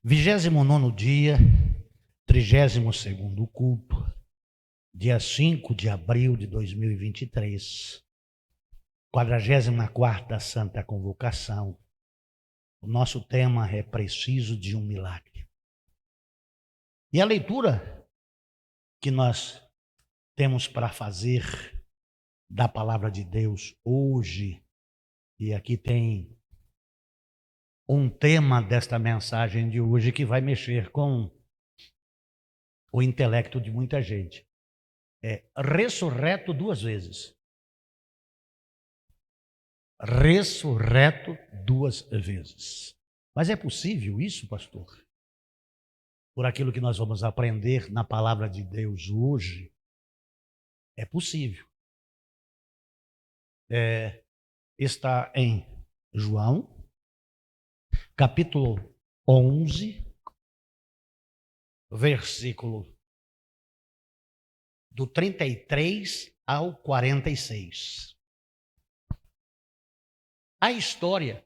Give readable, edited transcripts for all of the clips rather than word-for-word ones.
29º dia, 32º culto, dia 5 de abril de 2023, 44ª Santa Convocação. O nosso tema é Preciso de um Milagre. E a leitura que nós temos para fazer da Palavra de Deus hoje, e aqui tem um tema desta mensagem de hoje que vai mexer com o intelecto de muita gente. É ressurreto duas vezes. Ressurreto duas vezes. Mas é possível isso, pastor? Por aquilo que nós vamos aprender na Palavra de Deus hoje, é possível. Está em João, capítulo 11, versículo do 33 ao 46. A história,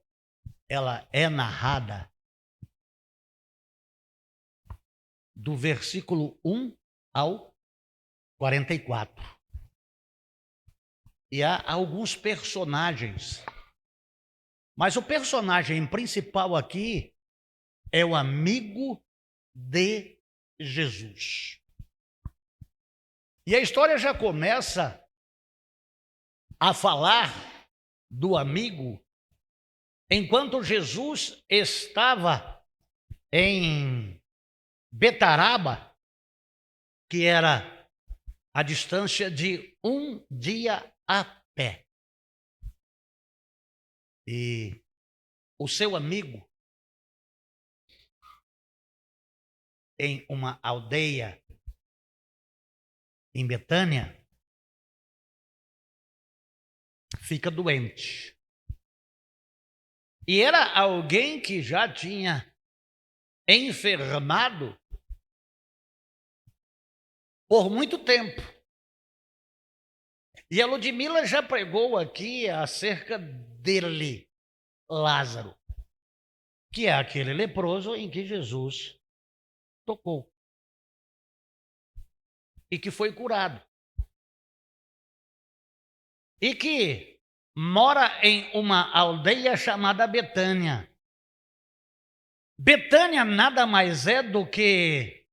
ela é narrada do versículo 1 ao 44. E há alguns personagens, mas o personagem principal aqui é o amigo de Jesus. E a história já começa a falar do amigo enquanto Jesus estava em Betaraba, que era a distância de um dia a pé. E o seu amigo, em uma aldeia em Betânia, fica doente. E era alguém que já tinha enfermado por muito tempo. E a Ludmila já pregou aqui acerca dele, Lázaro, que é aquele leproso em que Jesus tocou e que foi curado. E que mora em uma aldeia chamada Betânia. Betânia nada mais é do que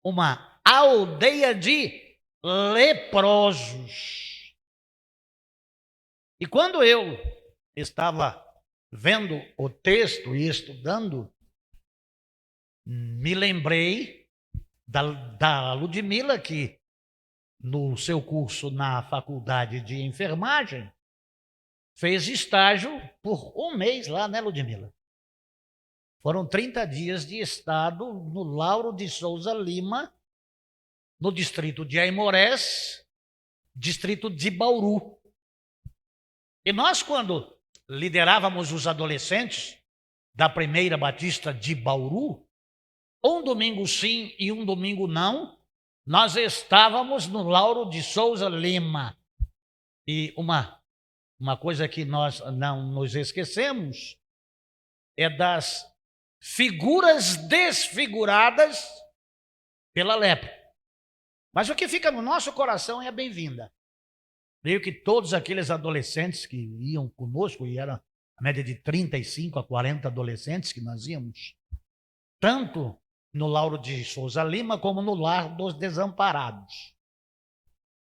uma aldeia de leprosos. E quando eu estava vendo o texto e estudando, me lembrei da Ludmila, que no seu curso na faculdade de enfermagem fez estágio por um mês lá, né, Ludmila? Foram 30 dias de estado no Lauro de Souza Lima, no distrito de Aimorés, distrito de Bauru. E nós, quando liderávamos os adolescentes da Primeira Batista de Bauru, um domingo sim e um domingo não, nós estávamos no Lauro de Souza Lima. E uma coisa que nós não nos esquecemos é das figuras desfiguradas pela lepra. Mas o que fica no nosso coração é a bem-vinda. Creio que todos aqueles adolescentes que iam conosco, e era a média de 35 a 40 adolescentes que nós íamos, tanto no Lauro de Souza Lima como no Lar dos Desamparados.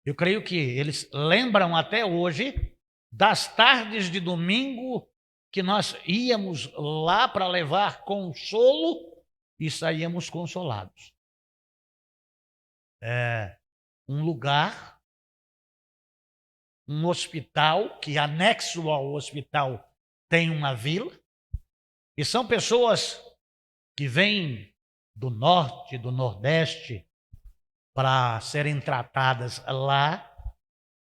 Eu creio que eles lembram até hoje das tardes de domingo que nós íamos lá para levar consolo e saíamos consolados. É um lugar, um hospital, que anexo ao hospital tem uma vila, e são pessoas que vêm do norte, do nordeste, para serem tratadas lá,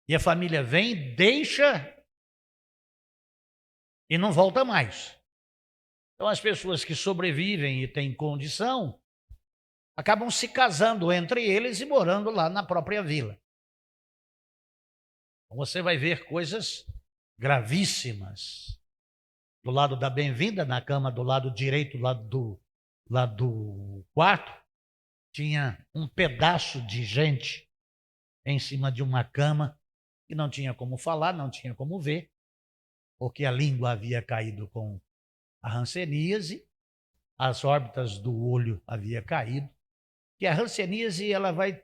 e a família vem, deixa e não volta mais. Então as pessoas que sobrevivem e têm condição acabam se casando entre eles e morando lá na própria vila. Você vai ver coisas gravíssimas. Do lado da bem-vinda, na cama do lado direito, do lado lá do quarto, tinha um pedaço de gente em cima de uma cama que não tinha como falar, não tinha como ver, porque a língua havia caído com a hanseníase, as órbitas do olho havia caído, e a hanseníase ela vai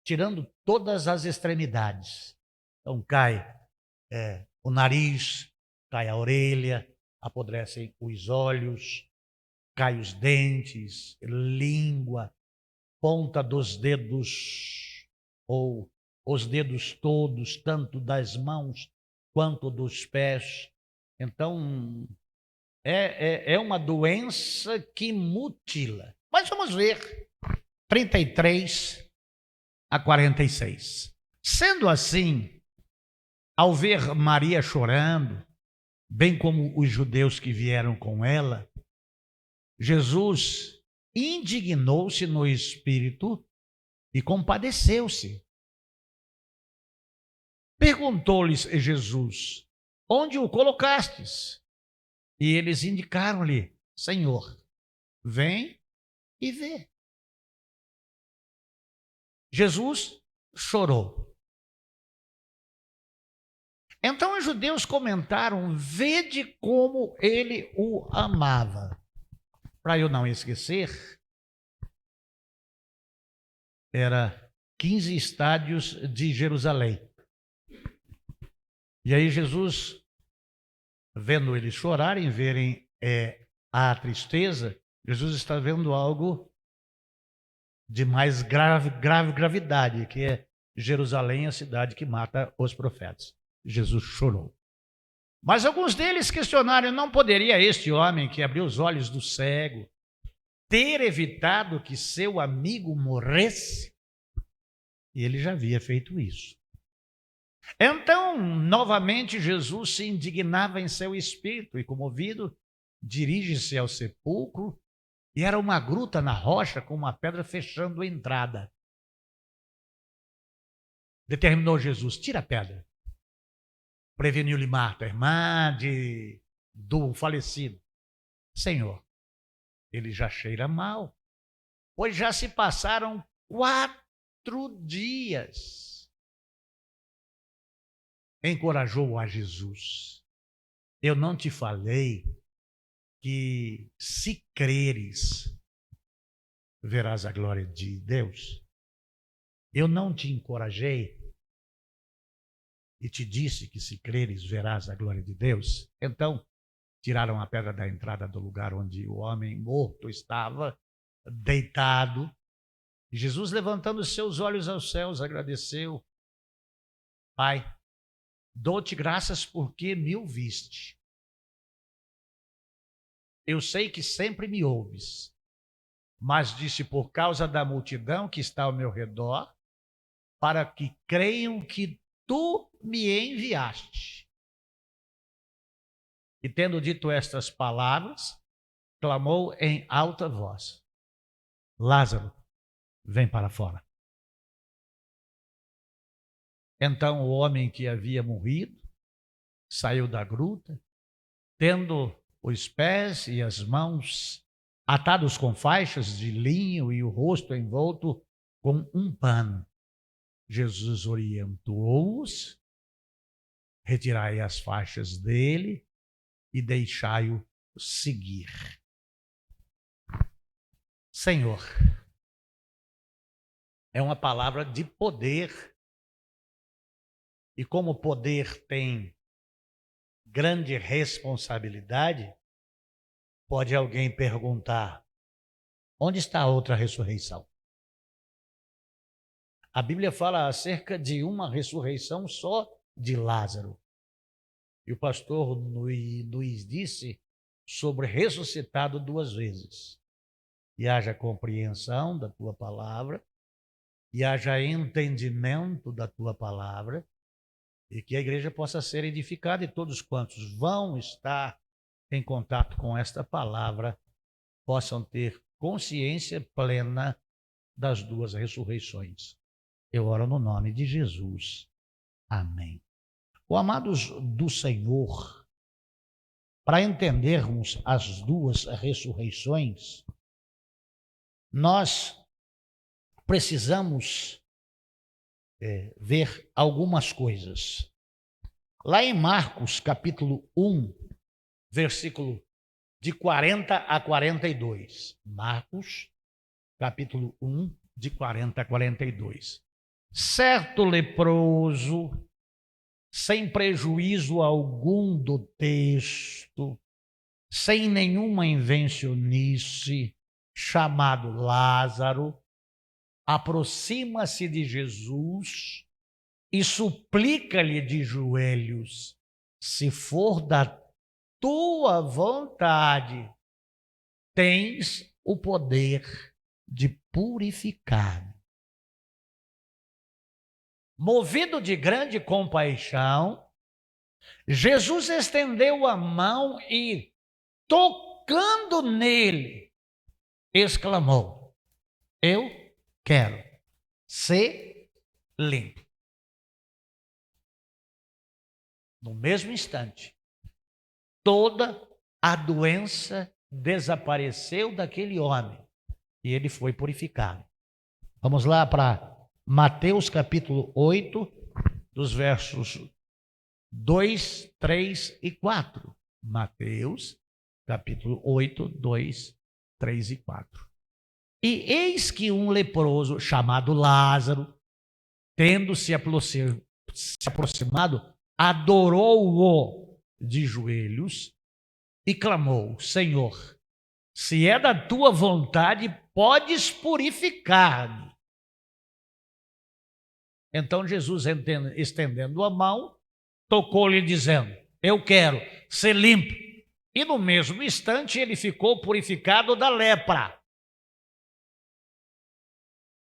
tirando todas as extremidades. Então cai o nariz, cai a orelha, apodrecem os olhos, cai os dentes, língua, ponta dos dedos ou os dedos todos, tanto das mãos quanto dos pés. Então, é uma doença que mutila. Mas vamos ver, 33 a 46. Sendo assim, ao ver Maria chorando, bem como os judeus que vieram com ela, Jesus indignou-se no espírito e compadeceu-se. Perguntou-lhes Jesus: onde o colocastes? E eles indicaram-lhe: Senhor, vem e vê. Jesus chorou. Então os judeus comentaram: vede como ele o amava. Para eu não esquecer, era 15 estádios de Jerusalém. E aí Jesus, vendo eles chorarem, verem a tristeza, Jesus está vendo algo de mais gravidade, que é Jerusalém, a cidade que mata os profetas. Jesus chorou. Mas alguns deles questionaram: não poderia este homem que abriu os olhos do cego ter evitado que seu amigo morresse? E ele já havia feito isso. Então, novamente, Jesus se indignava em seu espírito e, comovido, dirige-se ao sepulcro, e era uma gruta na rocha com uma pedra fechando a entrada. Determinou Jesus: tira a pedra. Preveniu-lhe Marta, irmã do falecido: Senhor, ele já cheira mal, pois já se passaram 4 dias. Encorajou a Jesus: eu não te falei que, se creres, verás a glória de Deus? Eu não te encorajei e te disse que, se creres, verás a glória de Deus? Então, tiraram a pedra da entrada do lugar onde o homem morto estava, deitado. E Jesus, levantando os seus olhos aos céus, agradeceu: Pai, dou-te graças porque me ouviste. Eu sei que sempre me ouves, mas disse por causa da multidão que está ao meu redor, para que creiam que tu me enviaste. E tendo dito estas palavras, clamou em alta voz: Lázaro, vem para fora. Então o homem que havia morrido saiu da gruta, tendo os pés e as mãos atados com faixas de linho e o rosto envolto com um pano. Jesus orientou-os: retirai as faixas dele e deixai-o seguir. Senhor, é uma palavra de poder. E como o poder tem grande responsabilidade, pode alguém perguntar: onde está a outra ressurreição? A Bíblia fala acerca de uma ressurreição só de Lázaro. E o pastor Luiz disse sobre ressuscitado 2 vezes. E haja compreensão da tua palavra, e haja entendimento da tua palavra, e que a igreja possa ser edificada e todos quantos vão estar em contato com esta palavra possam ter consciência plena das 2 ressurreições. Eu oro no nome de Jesus. Amém. Amados do Senhor, para entendermos as 2 ressurreições, nós precisamos ver algumas coisas. Lá em Marcos, capítulo 1, versículo de 40 a 42. Marcos, capítulo 1, de 40 a 42. Certo leproso, sem prejuízo algum do texto, sem nenhuma invencionice, chamado Lázaro, aproxima-se de Jesus e suplica-lhe de joelhos: se for da tua vontade, tens o poder de purificar. Movido de grande compaixão, Jesus estendeu a mão e, tocando nele, exclamou: eu quero ser limpo. No mesmo instante, toda a doença desapareceu daquele homem e ele foi purificado. Vamos lá para Mateus capítulo 8, dos versos 2, 3 e 4. Mateus capítulo 8, 2, 3 e 4. E eis que um leproso chamado Lázaro, tendo se aproximado, adorou-o de joelhos e clamou: Senhor, se é da tua vontade, podes purificar-me. Então Jesus, estendendo a mão, tocou-lhe dizendo: eu quero ser limpo. E no mesmo instante ele ficou purificado da lepra.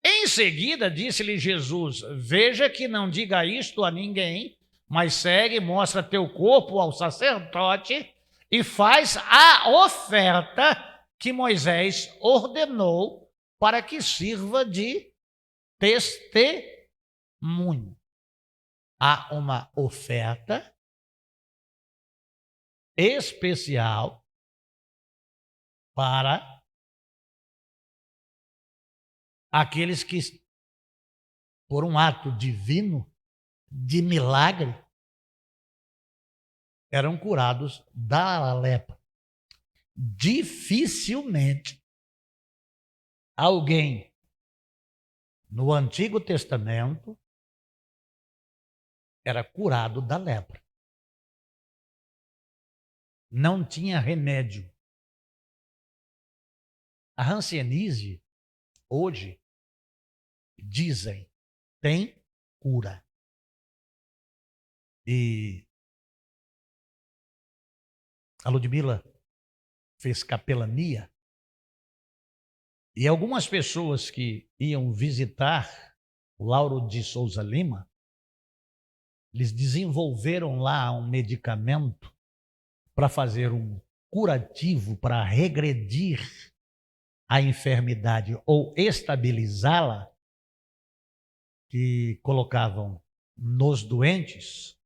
Em seguida disse-lhe Jesus: veja que não diga isto a ninguém, mas segue, mostra teu corpo ao sacerdote e faz a oferta que Moisés ordenou para que sirva de testemunho. Há uma oferta especial para aqueles que, por um ato divino, de milagre, eram curados da lepra. Dificilmente alguém no Antigo Testamento era curado da lepra. Não tinha remédio. A hanseníase, hoje, dizem, tem cura. E a Ludmila fez capelania, e algumas pessoas que iam visitar o Lauro de Souza Lima, eles desenvolveram lá um medicamento para fazer um curativo, para regredir a enfermidade ou estabilizá-la, que colocavam nos doentes.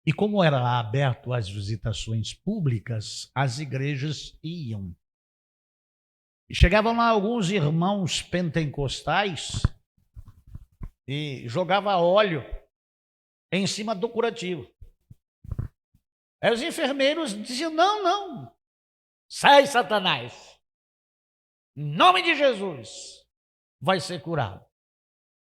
E como era aberto às visitações públicas, as igrejas iam. E chegavam lá alguns irmãos pentecostais e jogava óleo em cima do curativo. Aí os enfermeiros diziam: não, não, sai, Satanás, em nome de Jesus, vai ser curado.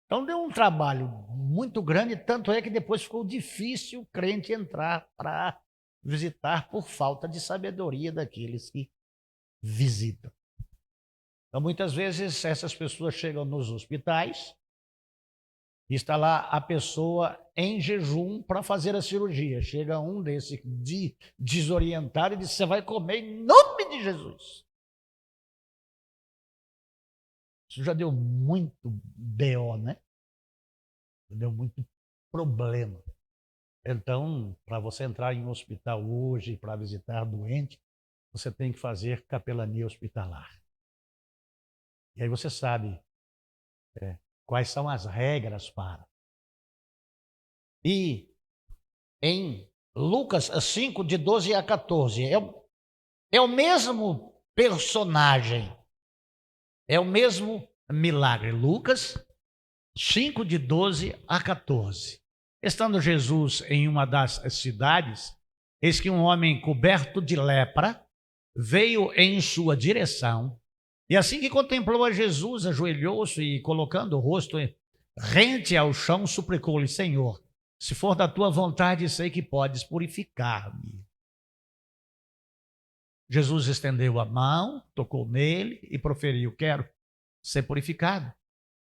Então deu um trabalho muito grande, tanto é que depois ficou difícil o crente entrar para visitar por falta de sabedoria daqueles que visitam. Então muitas vezes essas pessoas chegam nos hospitais e está lá a pessoa em jejum para fazer a cirurgia. Chega um desse desorientado e diz: você vai comer em nome de Jesus. Isso já deu muito BO, né? Deu muito problema. Então, para você entrar em um hospital hoje, para visitar doente, você tem que fazer capelania hospitalar. E aí você sabe quais são as regras para. E em Lucas 5, de 12 a 14, é o mesmo personagem. É o mesmo milagre. Lucas 5, de 12 a 14. Estando Jesus em uma das cidades, eis que um homem coberto de lepra veio em sua direção, e assim que contemplou a Jesus, ajoelhou-se e, colocando o rosto rente ao chão, suplicou-lhe: Senhor, se for da tua vontade, sei que podes purificar-me. Jesus estendeu a mão, tocou nele e proferiu: quero ser purificado.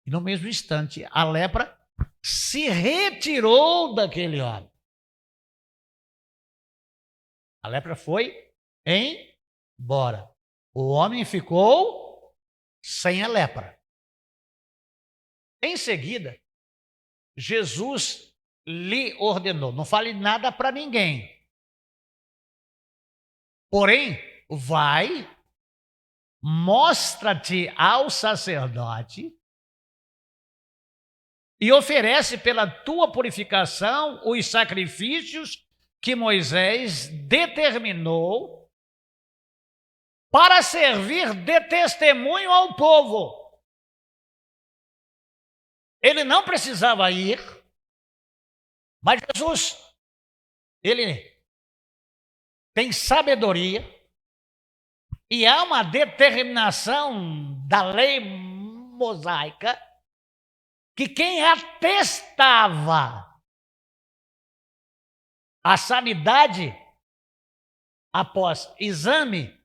E no mesmo instante, a lepra se retirou daquele homem. A lepra foi embora. O homem ficou sem a lepra. Em seguida, Jesus lhe ordenou: não fale nada para ninguém. Porém, vai, mostra-te ao sacerdote e oferece pela tua purificação os sacrifícios que Moisés determinou para servir de testemunho ao povo. Ele não precisava ir, mas Jesus, ele tem sabedoria e há uma determinação da lei mosaica que quem atestava a sanidade após exame,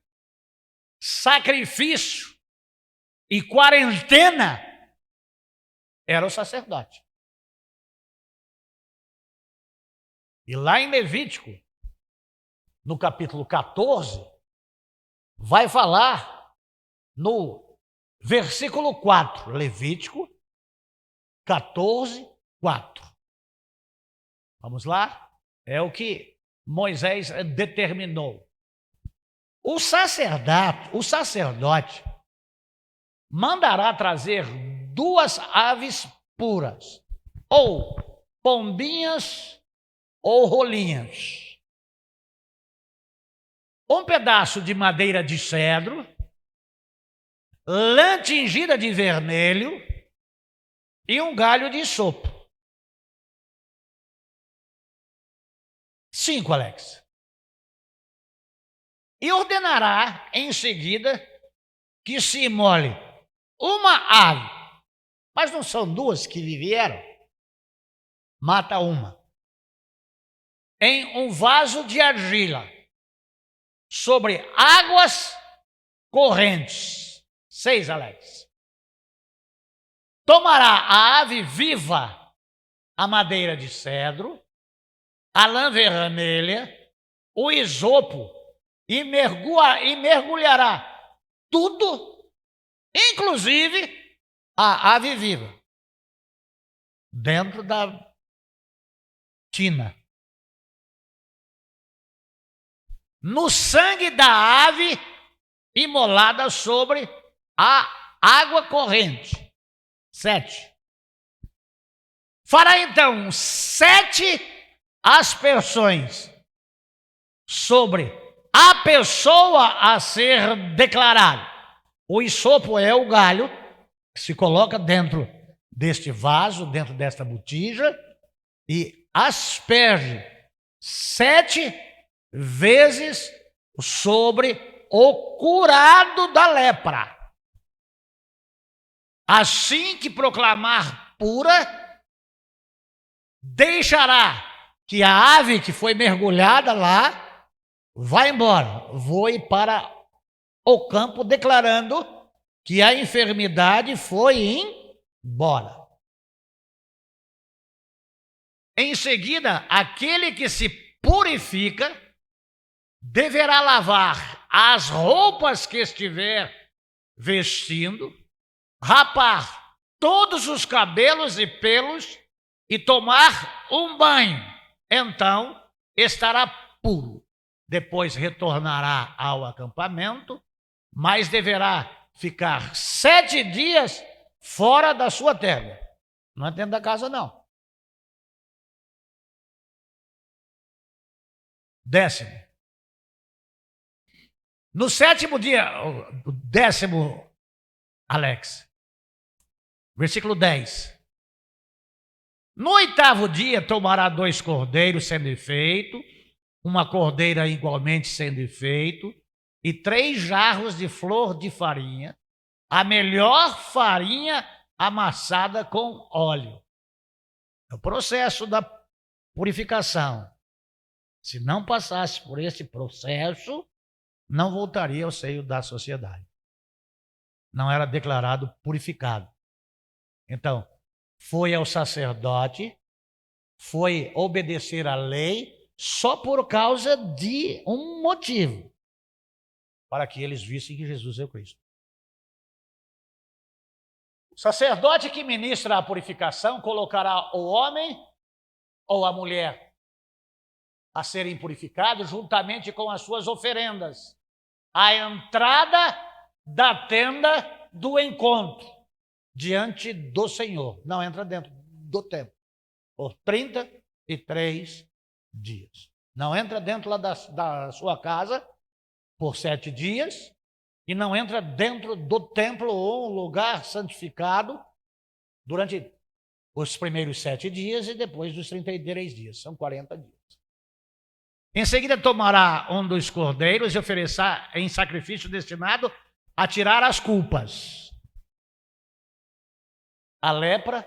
sacrifício e quarentena era o sacerdote. E lá em Levítico, no capítulo 14, vai falar no versículo 4, Levítico 14, 4. Vamos lá? É o que Moisés determinou. O sacerdote mandará trazer 2 aves puras, ou pombinhas ou rolinhas, um pedaço de madeira de cedro, lã tingida de vermelho e um galho de isopo. 5, Alex. E ordenará em seguida que se imole uma ave, mas não são 2 que vieram, mata uma, em um vaso de argila, sobre águas correntes. 6, Alex. Tomará a ave viva a madeira de cedro, a lã vermelha, o isopo, e mergulhará tudo, inclusive a ave viva, dentro da tina, no sangue da ave imolada sobre a água corrente. 7. Fará então 7 aspersões sobre a pessoa a ser declarada. O isopo é o galho que se coloca dentro deste vaso, dentro desta botija, e asperge 7 vezes sobre o curado da lepra. Assim que proclamar pura, deixará que a ave que foi mergulhada lá vá embora, voe para o campo, declarando que a enfermidade foi embora. Em seguida, aquele que se purifica deverá lavar as roupas que estiver vestindo, rapar todos os cabelos e pelos e tomar um banho. Então estará puro. Depois retornará ao acampamento, mas deverá ficar 7 dias fora da sua terra. Não é dentro da casa, não. 10º. No 7º dia, o 10º Alex. Versículo 10. No 8º dia tomará 2 cordeiros sendo feito, uma cordeira igualmente sendo feito, e 3 jarros de flor de farinha, a melhor farinha amassada com óleo. É o processo da purificação. Se não passasse por esse processo, não voltaria ao seio da sociedade. Não era declarado purificado. Então, foi ao sacerdote, foi obedecer à lei só por causa de um motivo, para que eles vissem que Jesus é o Cristo. O sacerdote que ministra a purificação colocará o homem ou a mulher a serem purificados juntamente com as suas oferendas, à entrada da tenda do encontro, diante do Senhor. Não entra dentro do templo, por 33 dias. Não entra dentro lá da sua casa por 7 dias e não entra dentro do templo ou um lugar santificado durante os primeiros 7 dias e depois dos 33 dias. São 40 dias. Em seguida tomará um dos cordeiros e oferecerá em sacrifício destinado a tirar as culpas. A lepra,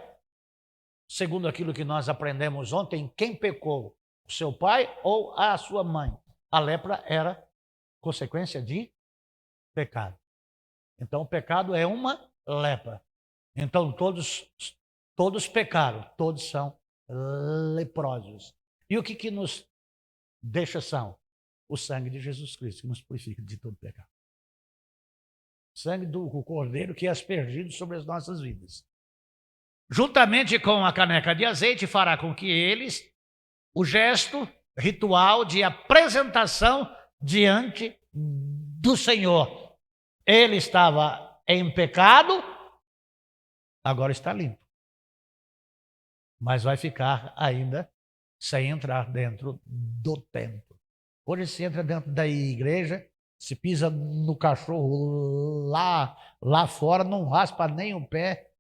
segundo aquilo que nós aprendemos ontem, quem pecou? O seu pai ou a sua mãe? A lepra era consequência de pecado. Então, o pecado é uma lepra. Então, todos pecaram, todos são leprosos. E o que nos deixa são? O sangue de Jesus Cristo, que nos purifica de todo pecado. O sangue do Cordeiro que é aspergido sobre as nossas vidas. Juntamente com a caneca de azeite, fará com que eles, o gesto ritual de apresentação diante do Senhor. Ele estava em pecado, agora está limpo. Mas vai ficar ainda sem entrar dentro do templo. Hoje se entra dentro da igreja, se pisa no cachorro lá fora, não raspa nem o pé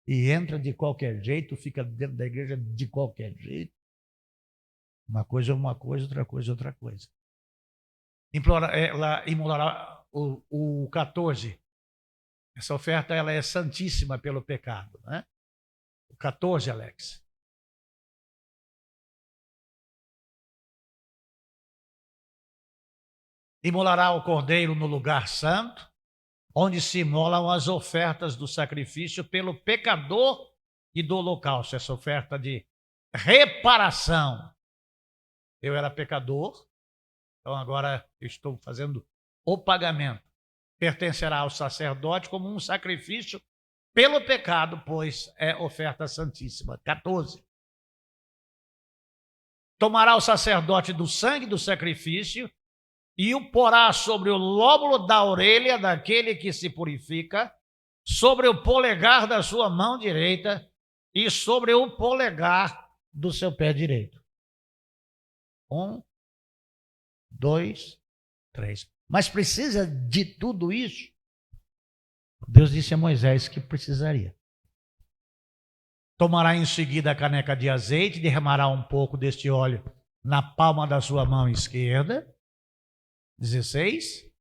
e entra de qualquer jeito, fica dentro da igreja de qualquer jeito. Uma coisa é uma coisa, outra coisa é outra coisa. Ela imolará o 14. Essa oferta ela é santíssima pelo pecado, né? O 14, Alex. Imolará o cordeiro no lugar santo, onde se imolam as ofertas do sacrifício pelo pecador e do holocausto. Essa oferta de reparação. Eu era pecador, então agora eu estou fazendo o pagamento. Pertencerá ao sacerdote como um sacrifício pelo pecado, pois é oferta santíssima. 14. Tomará o sacerdote do sangue do sacrifício e o porá sobre o lóbulo da orelha daquele que se purifica, sobre o polegar da sua mão direita e sobre o polegar do seu pé direito. 1, 2, 3. Mas precisa de tudo isso? Deus disse a Moisés que precisaria. Tomará em seguida a caneca de azeite, derramará um pouco deste óleo na palma da sua mão esquerda. 16.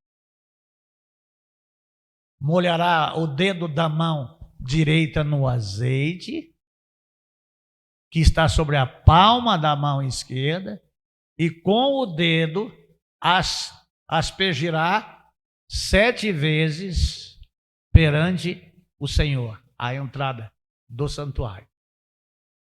Molhará o dedo da mão direita no azeite, que está sobre a palma da mão esquerda, e com o dedo aspergirá 7 vezes perante o Senhor, a entrada do santuário.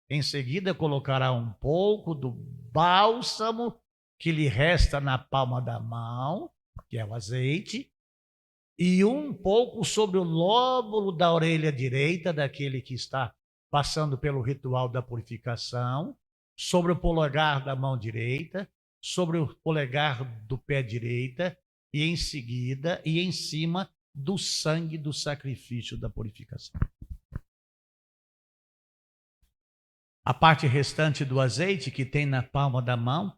Em seguida, colocará um pouco do bálsamo que lhe resta na palma da mão, que é o azeite, e um pouco sobre o lóbulo da orelha direita daquele que está passando pelo ritual da purificação, sobre o polegar da mão direita, sobre o polegar do pé direita, e em seguida, e em cima do sangue do sacrifício da purificação. A parte restante do azeite que tem na palma da mão,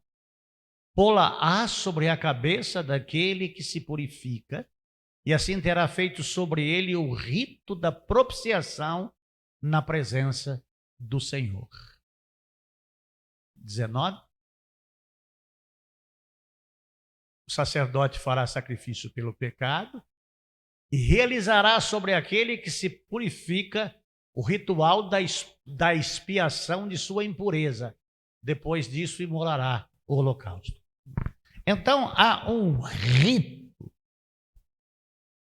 pô-la sobre a cabeça daquele que se purifica e assim terá feito sobre ele o rito da propiciação na presença do Senhor. 19. O sacerdote fará sacrifício pelo pecado e realizará sobre aquele que se purifica o ritual da expiação de sua impureza. Depois disso, imolará o holocausto. Então, há um rito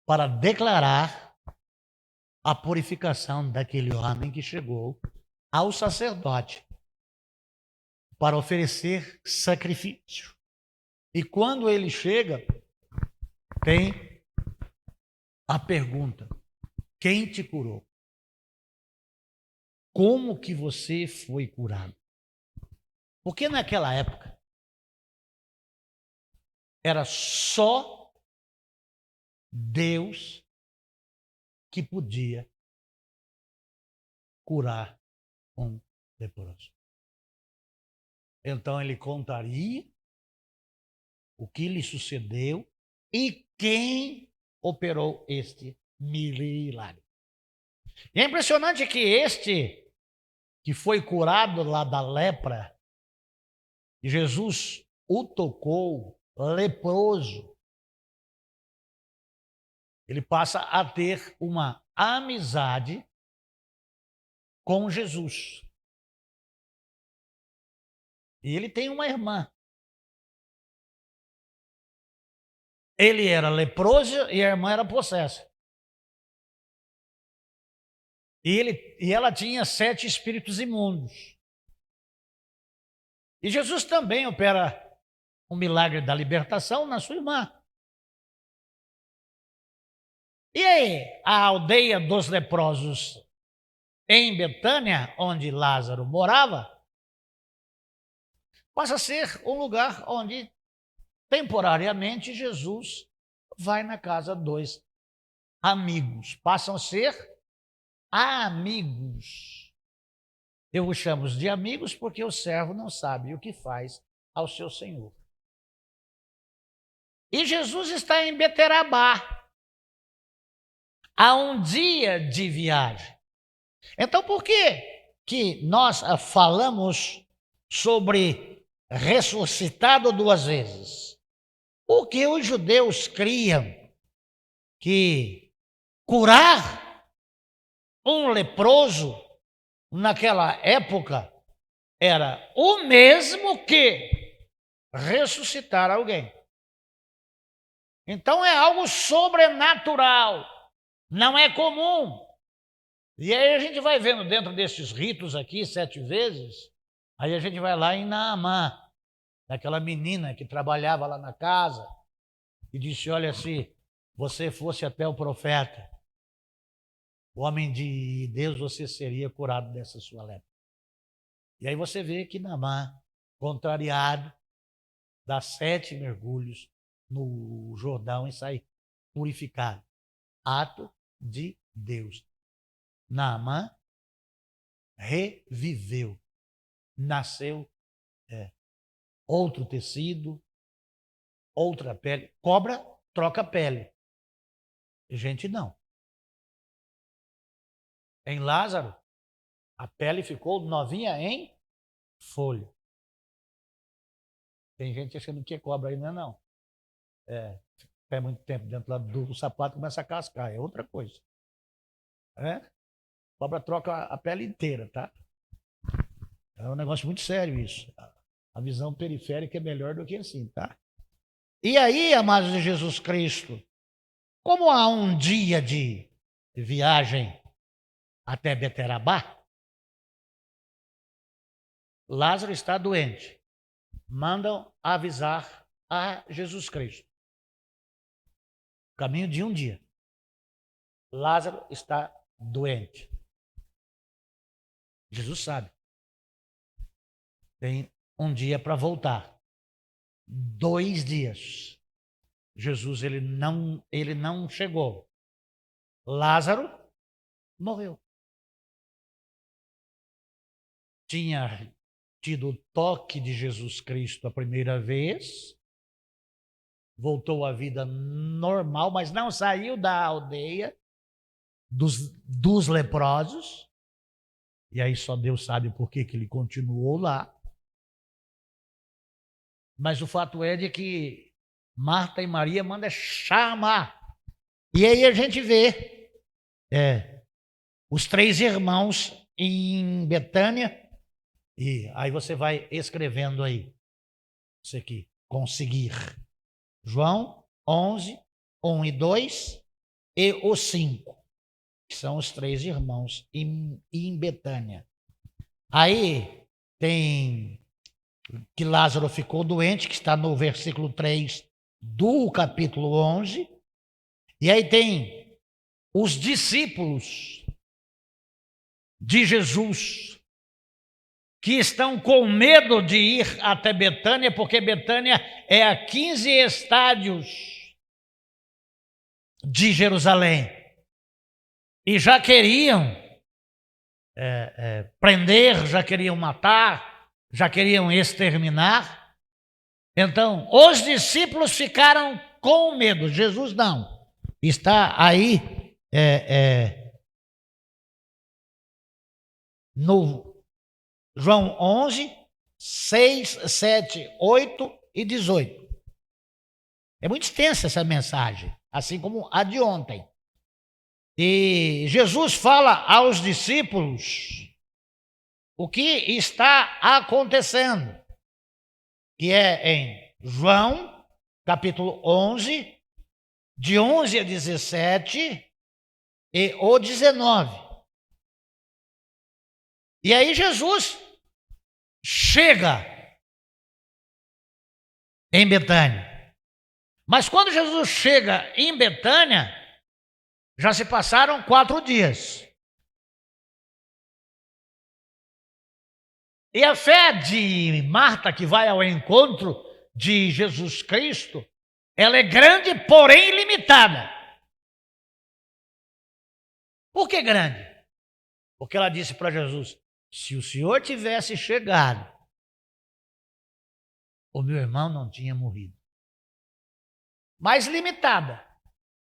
para declarar a purificação daquele homem que chegou ao sacerdote para oferecer sacrifício. E quando ele chega, tem a pergunta: quem te curou? Como que você foi curado? Porque naquela época era só Deus que podia curar um leproso. Então ele contaria o que lhe sucedeu e quem operou este milagre. E é impressionante que este que foi curado lá da lepra, Jesus o tocou leproso, ele passa a ter uma amizade com Jesus. E ele tem uma irmã. Ele era leproso e a irmã era possessa. E ela tinha 7 espíritos imundos. E Jesus também opera um milagre da libertação na sua irmã. E aí, a aldeia dos leprosos em Betânia, onde Lázaro morava, passa a ser um lugar onde, temporariamente, Jesus vai na casa dos amigos. Passam a ser amigos. Eu os chamo de amigos porque o servo não sabe o que faz ao seu senhor. E Jesus está em Beterabá, há um dia de viagem. Então, por que nós falamos sobre ressuscitado 2 vezes? Porque os judeus criam que curar um leproso naquela época era o mesmo que ressuscitar alguém. Então é algo sobrenatural, não é comum. E aí a gente vai vendo dentro desses ritos aqui 7 vezes, aí a gente vai lá em Naamã, daquela menina que trabalhava lá na casa, e disse: olha, se você fosse até o profeta, o homem de Deus, você seria curado dessa sua lepra. E aí você vê que Naamã, contrariado, dá 7 mergulhos no Jordão e sai purificado. Ato de Deus. Naamã reviveu, nasceu outro tecido, outra pele. Cobra troca pele, gente não. Em Lázaro, a pele ficou novinha em folha. Tem gente achando que é cobra ainda não. Fica muito tempo dentro do sapato, começa a cascar, é outra coisa. Cobra troca a pele inteira, tá? É um negócio muito sério isso. A visão periférica é melhor do que assim, tá? E aí, amados de Jesus Cristo, como há um dia de viagem até Beterabá, Lázaro está doente. Mandam avisar a Jesus Cristo. Caminho de um dia. Lázaro está doente. Jesus sabe. Tem um dia para voltar. 2 dias. Jesus ele não chegou. Lázaro morreu. Tinha tido o toque de Jesus Cristo a primeira vez, voltou à vida normal, mas não saiu da aldeia dos leprosos. E aí só Deus sabe por que ele continuou lá. Mas o fato é de que Marta e Maria mandam chamar. E aí a gente vê os 3 irmãos em Betânia. E aí você vai escrevendo aí. Isso aqui, conseguir. João 11, 1 e 2 e o 5, que são os 3 irmãos em Betânia. Aí tem que Lázaro ficou doente, que está no versículo 3 do capítulo 11. E aí tem os discípulos de Jesus que estão com medo de ir até Betânia, porque Betânia é a 15 estádios de Jerusalém. E já queriam prender, já queriam matar, já queriam exterminar. Então, os discípulos ficaram com medo. Jesus não. Está aí no João 11, 6, 7, 8 e 18. É muito extensa essa mensagem, assim como a de ontem. E Jesus fala aos discípulos o que está acontecendo, que é em João, capítulo 11, de 11 a 17 e o 19. E aí Jesus chega em Betânia. Mas quando Jesus chega em Betânia, já se passaram 4 dias. E a fé de Marta, que vai ao encontro de Jesus Cristo, ela é grande, porém limitada. Por que grande? Porque ela disse para Jesus: se o Senhor tivesse chegado, o meu irmão não tinha morrido. Mas limitada,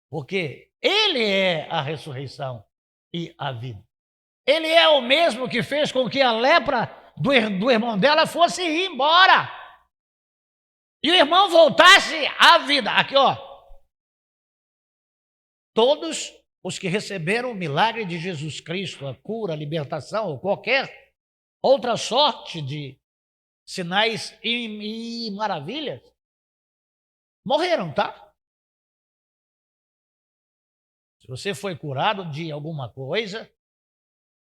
porque ele é a ressurreição e a vida. Ele é o mesmo que fez com que a lepra do irmão dela fosse ir embora. E o irmão voltasse à vida. Aqui, ó. Todos os que receberam o milagre de Jesus Cristo, a cura, a libertação, ou qualquer outra sorte de sinais e maravilhas, morreram, tá? Se você foi curado de alguma coisa,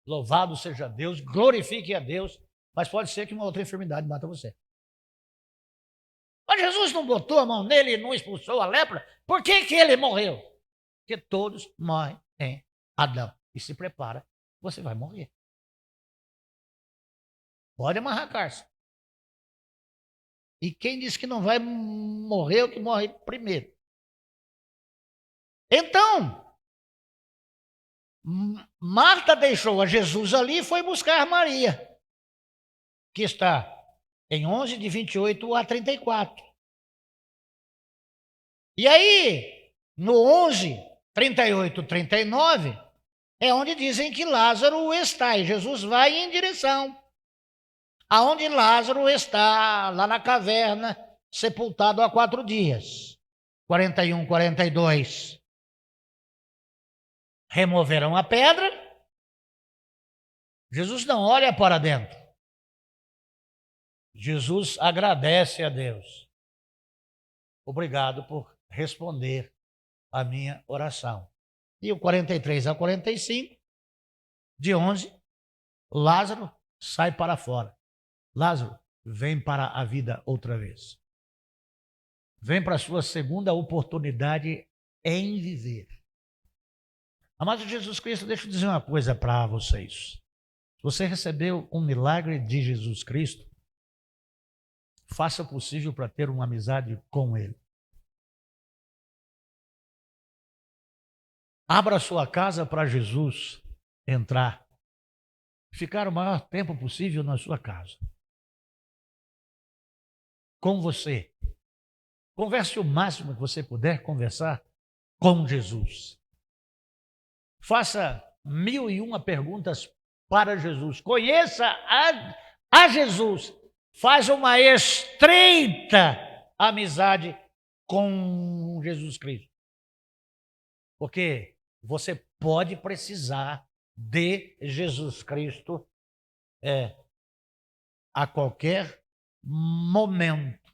louvado seja Deus, glorifique a Deus, mas pode ser que uma outra enfermidade mata você. Mas Jesus não botou a mão nele e não expulsou a lepra, por que ele morreu? Porque todos morrem em Adão. E se prepara, você vai morrer. Pode amarrar a carça. E quem diz que não vai morrer é o que morre primeiro. Então, Marta deixou a Jesus ali e foi buscar Maria, que está em 11, de 28 a 34. E aí, no 11, 38, 39, é onde dizem que Lázaro está. E Jesus vai em direção aonde Lázaro está, lá na caverna, sepultado há 4 dias. 41, 42. Removeram a pedra. Jesus não olha para dentro. Jesus agradece a Deus. Obrigado por responder a minha oração. E o 43 a 45, de 11, Lázaro sai para fora. Lázaro, vem para a vida outra vez. Vem para a sua segunda oportunidade em viver. Amado Jesus Cristo, deixa eu dizer uma coisa para vocês. Se você recebeu um milagre de Jesus Cristo, faça o possível para ter uma amizade com Ele. Abra a sua casa para Jesus entrar. Ficar o maior tempo possível na sua casa. Com você. Converse o máximo que você puder conversar com Jesus. Faça 1001 perguntas para Jesus. Conheça a Jesus. Faz uma estreita amizade com Jesus Cristo. Porque você pode precisar de Jesus Cristo a qualquer momento.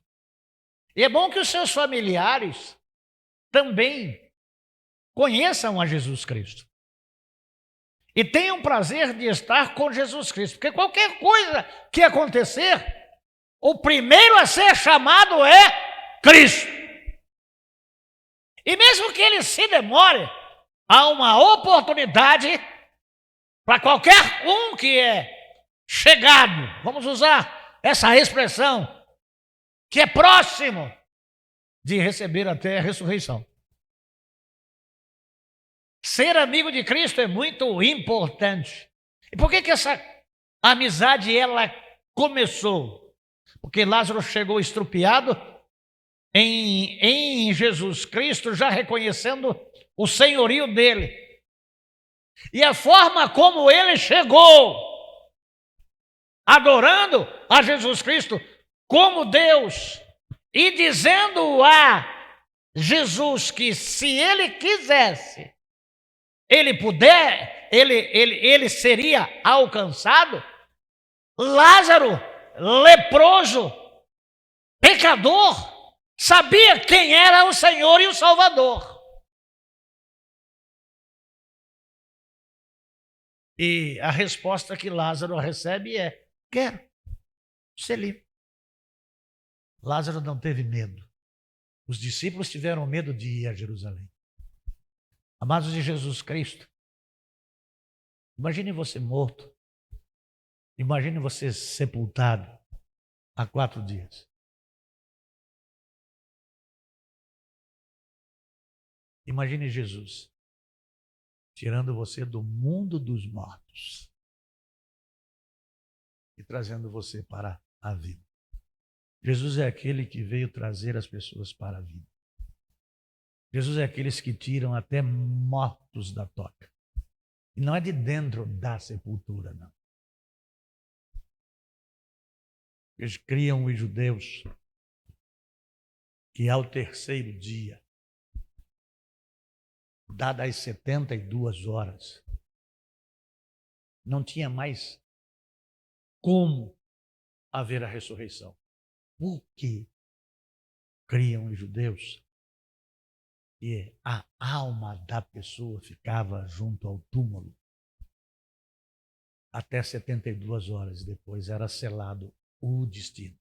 E é bom que os seus familiares também conheçam a Jesus Cristo. E tenham prazer de estar com Jesus Cristo. Porque qualquer coisa que acontecer, o primeiro a ser chamado é Cristo. E mesmo que ele se demore, há uma oportunidade para qualquer um que é chegado, vamos usar essa expressão, que é próximo de receber até a ressurreição. Ser amigo de Cristo é muito importante. E por que essa amizade ela começou? Porque Lázaro chegou estrupiado em Jesus Cristo, já reconhecendo o senhorio dele. E a forma como ele chegou, adorando a Jesus Cristo como Deus, e dizendo a Jesus que se ele quisesse, ele seria alcançado. Lázaro, leproso, pecador, sabia quem era o Senhor e o Salvador. E a resposta que Lázaro recebe é: quero ser livre. Lázaro não teve medo. Os discípulos tiveram medo de ir a Jerusalém. Amados de Jesus Cristo, imagine você morto. Imagine você sepultado há 4 dias. Imagine Jesus tirando você do mundo dos mortos e trazendo você para a vida. Jesus é aquele que veio trazer as pessoas para a vida. Jesus é aqueles que tiram até mortos da toca. E não é de dentro da sepultura, não. Eles criam os judeus que ao 3º dia, dadas as 72 horas, não tinha mais como haver a ressurreição. Por que criam os judeus que a alma da pessoa ficava junto ao túmulo até 72 horas depois era selado o destino?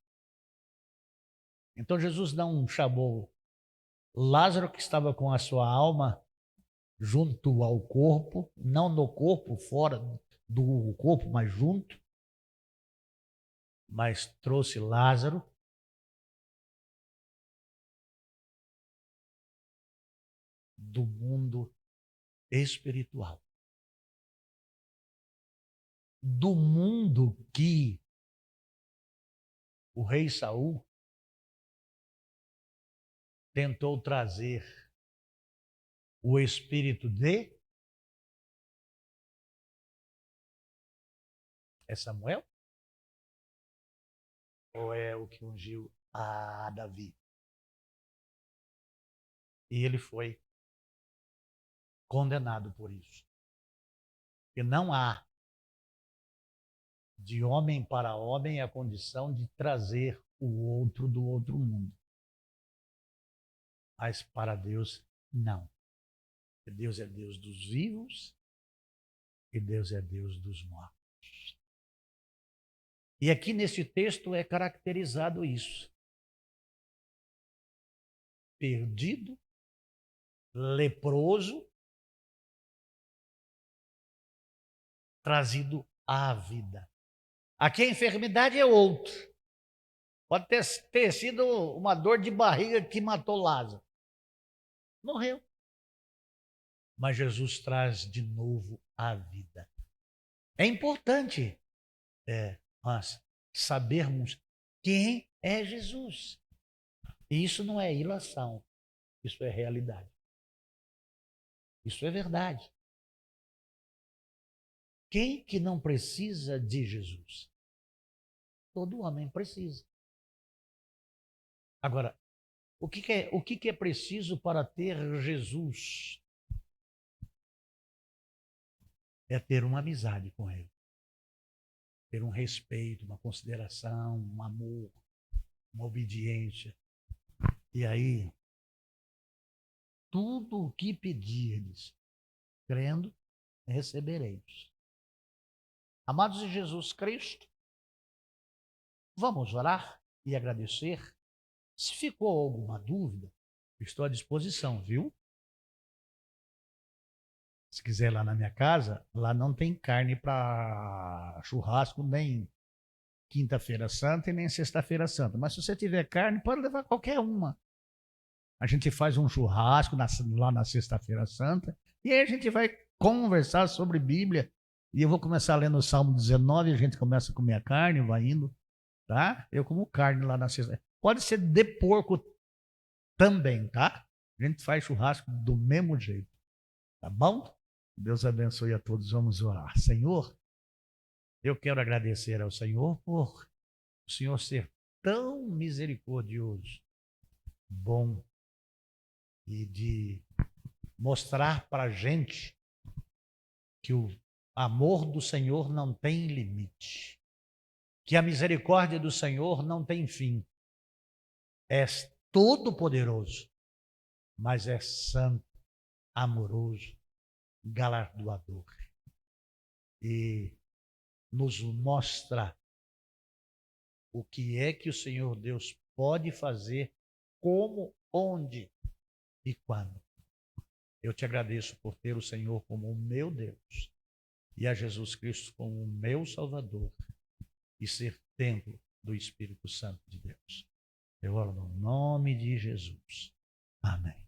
Então Jesus não chamou Lázaro, que estava com a sua alma junto ao corpo, não no corpo, fora do corpo, mas junto, mas trouxe Lázaro do mundo espiritual, do mundo que o rei Saul tentou trazer o espírito de... É Samuel? Ou é o que ungiu a Davi? E ele foi condenado por isso. E não há de homem para homem a condição de trazer o outro do outro mundo. Mas para Deus, não. Deus é Deus dos vivos e Deus é Deus dos mortos. E aqui nesse texto é caracterizado isso. Perdido, leproso, trazido à vida. Aqui a enfermidade é outra. Pode ter sido uma dor de barriga que matou Lázaro. Morreu. Mas Jesus traz de novo a vida. É importante nós sabermos quem é Jesus. E isso não é ilação, isso é realidade. Isso é verdade. Quem que não precisa de Jesus? Todo homem precisa. Agora, o que é preciso para ter Jesus? É ter uma amizade com Ele, ter um respeito, uma consideração, um amor, uma obediência. E aí, tudo o que pedirdes, crendo, recebereis. Amados de Jesus Cristo, vamos orar e agradecer. Se ficou alguma dúvida, estou à disposição, viu? Se quiser ir lá na minha casa, lá não tem carne para churrasco nem quinta-feira santa e nem sexta-feira santa. Mas se você tiver carne, pode levar qualquer uma. A gente faz um churrasco lá na sexta-feira santa e aí a gente vai conversar sobre Bíblia. E eu vou começar lendo o Salmo 19 e a gente começa a comer a carne, vai indo, tá? Eu como carne lá na sexta. Pode ser de porco também, tá? A gente faz churrasco do mesmo jeito, tá bom? Deus abençoe a todos. Vamos orar. Senhor, eu quero agradecer ao Senhor por o Senhor ser tão misericordioso, bom e de mostrar para a gente que o amor do Senhor não tem limite, que a misericórdia do Senhor não tem fim. És todo-poderoso, mas é santo, amoroso, galardoador. E nos mostra o que é que o Senhor Deus pode fazer, como, onde e quando. Eu te agradeço por ter o Senhor como o meu Deus e a Jesus Cristo como o meu Salvador e ser templo do Espírito Santo de Deus. Eu oro no nome de Jesus. Amém.